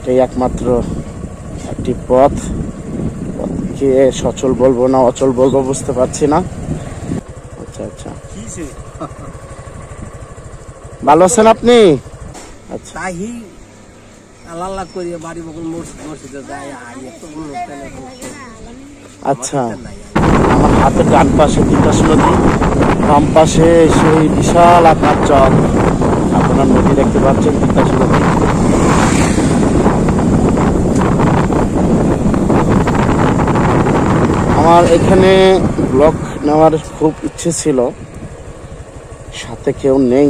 এটাই একমাত্র একটি পথ। পথকে সচল বলবো না অচল বলবো বুঝতে পারছি না। আচ্ছা আচ্ছা, ভালো আছেন আপনি? আচ্ছা আচ্ছা, আমার হাতের ডান পাশে তিতাস নদী, বাম পাশে সেই বিশাল আকার চক। আপনার নদী দেখতে পাচ্ছেন, তিতাস নদী। আমার এখানে ব্লগ নেওয়ার খুব ইচ্ছে ছিল, সাথে কেউ নেই।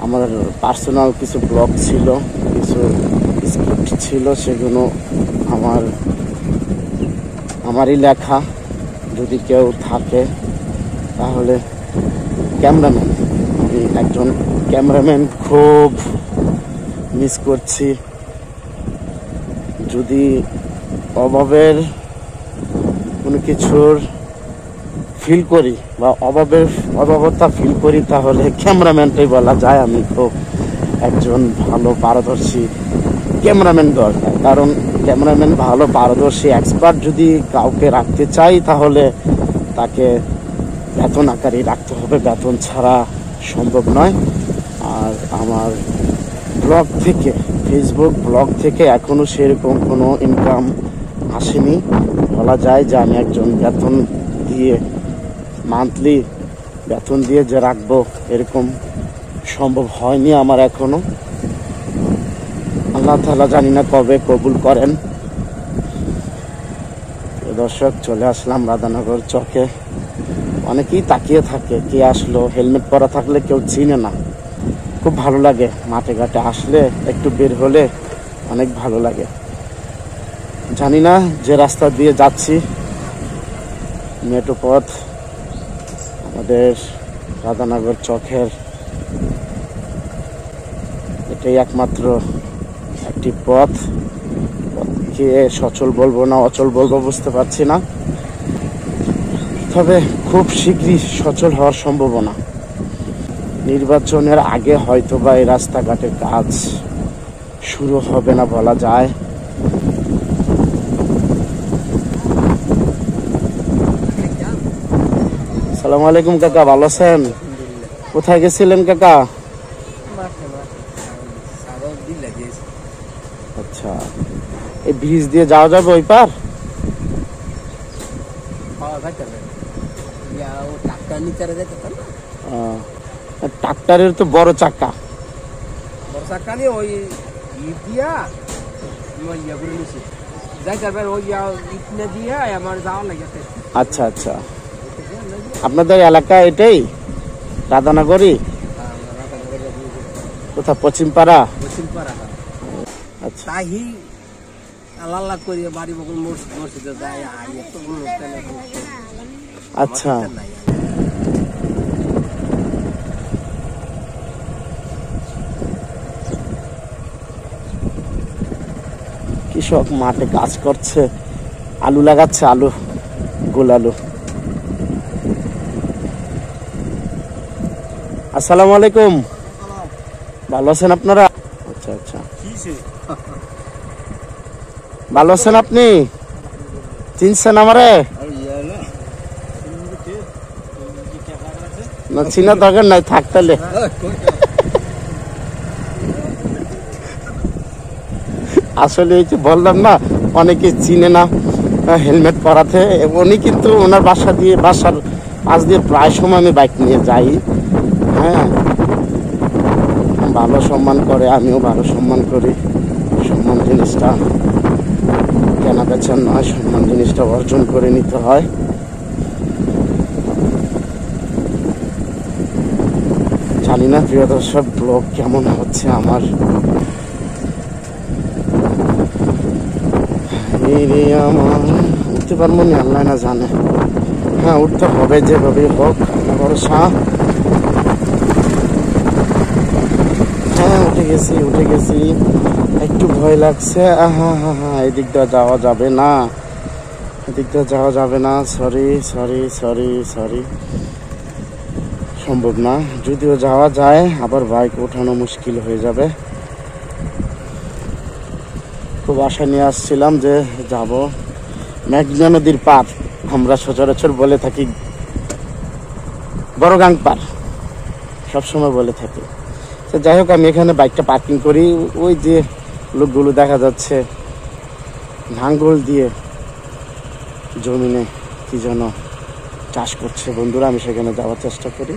আমার পার্সোনাল কিছু ব্লগ ছিল, কিছু স্ক্রিপ্ট ছিল, সেগুলো আমারই লেখা। যদি কেউ থাকে তাহলে ক্যামেরাম্যান, আমি একজন ক্যামেরাম্যান খুব মিস করছি। যদি অভাবের কোনো কিছুর ফিল করি বা অভাবতা ফিল করি তাহলে ক্যামেরাম্যানটাই বলা যায়। আমি খুব একজন ভালো পারদর্শী ক্যামেরাম্যান দরকার, কারণ ক্যামেরাম্যান ভালো পারদর্শী এক্সপার্ট যদি কাউকে রাখতে চাই তাহলে তাকে বেতন আকারে রাখতে হবে, বেতন ছাড়া সম্ভব নয়। আর আমার ব্লগ থেকে, ফেসবুক ব্লগ থেকে এখনো সেরকম কোনো ইনকাম আসেনি। বলা যায় যে আমি একজন বেতন দিয়ে, মান্থলি বেতন দিয়ে যে রাখবো এরকম সম্ভব হয়নি আমার এখনো। আল্লাহ তাআলা জানি না কবে কবুল করেন। দর্শক, চলে আসলাম রাধানগর চকে। অনেকেই তাকিয়ে থাকে, কে আসলো, হেলমেট পরা থাকলে কেউ চিনে না। খুব ভালো লাগে মাঠে ঘাটে আসলে, একটু বের হলে অনেক ভালো লাগে। জানি না যে রাস্তা দিয়ে যাচ্ছি, মেঠো পথ, আমাদের রাধানগর চকের এটাই একমাত্র একটি পথ। পথকে সচল বলবো না অচল বলবো বুঝতে পারছি না, তবে খুব শীঘ্রই সচল হওয়ার সম্ভাবনা। নির্বাচনের আগে হয়তো বা এই রাস্তাঘাটের কাজ শুরু হবে না বলা যায়। আসসালামু আলাইকুম কাকা, ভালো আছেন? কোথায় গেছিলেন কাকা? আচ্ছা, এই ব্রিজ দিয়ে যাওয়া যাবে ওই পার? ট্রাক্টরের তো বড় চাকা, নিয়ে ওই দিয়া আমার যাওয়া লাগে। আচ্ছা আচ্ছা, আপনাদের এলাকা এটাই রাধানগরী? কোথা, পশ্চিমপাড়া? আচ্ছা, আচ্ছা, কৃষক মাঠে কাজ করছে, আলু লাগাচ্ছে, আলু, গোল আলু। আসসালামু আলাইকুম, ভালো আছেন আপনারা? আচ্ছা আচ্ছা, ভালো আছেন আপনি? চিনছেন আমারে? না, চিনা দরকার নাই, থাক তাহলে। আসলে এই যে বললাম না, অনেকে চিনে না হেলমেট পরাতে। উনি কিন্তু ওনার বাসার পাশ দিয়ে প্রায় সময় আমি বাইক নিয়ে যাই। হ্যাঁ, ভালো সম্মান করে, আমিও ভালো সম্মান করি। সম্মান জিনিসটা কেনা বেচা নয়, সম্মান জিনিসটা অর্জন করে নিতে হয়। জানি না প্রিয় দর্শক, ব্লগ কেমন হচ্ছে আমার। উঠতে পারবো না, আল্লাহ না জানে। হ্যাঁ, উঠতে হবে, যেভাবে হোক, ভরসা। হ্যাঁ, উঠে গেছি, একটু ভয় লাগছে। হ্যাঁ হ্যাঁ হ্যাঁ, এদিক দিয়ে যাওয়া যাবে না, এদিক দিয়ে যাওয়া যাবে না। সরি, সম্ভব না। যদিও যাওয়া যায়, আবার বাইক ওঠানো মুশকিল হয়ে যাবে। খুব আশা নিয়ে আসছিলাম যে যাব মেঘনা নদীর পার, আমরা সচরাচর বলে থাকি বড় গাং পার, সবসময় বলে থাকি। তো যাই হোক, আমি এখানে বাইকটা পার্কিং করি। ওই যে লোকগুলো দেখা যাচ্ছে নাঙ্গল দিয়ে জমিনে কি যেন চাষ করছে। বন্ধুরা, আমি সেখানে যাওয়ার চেষ্টা করি।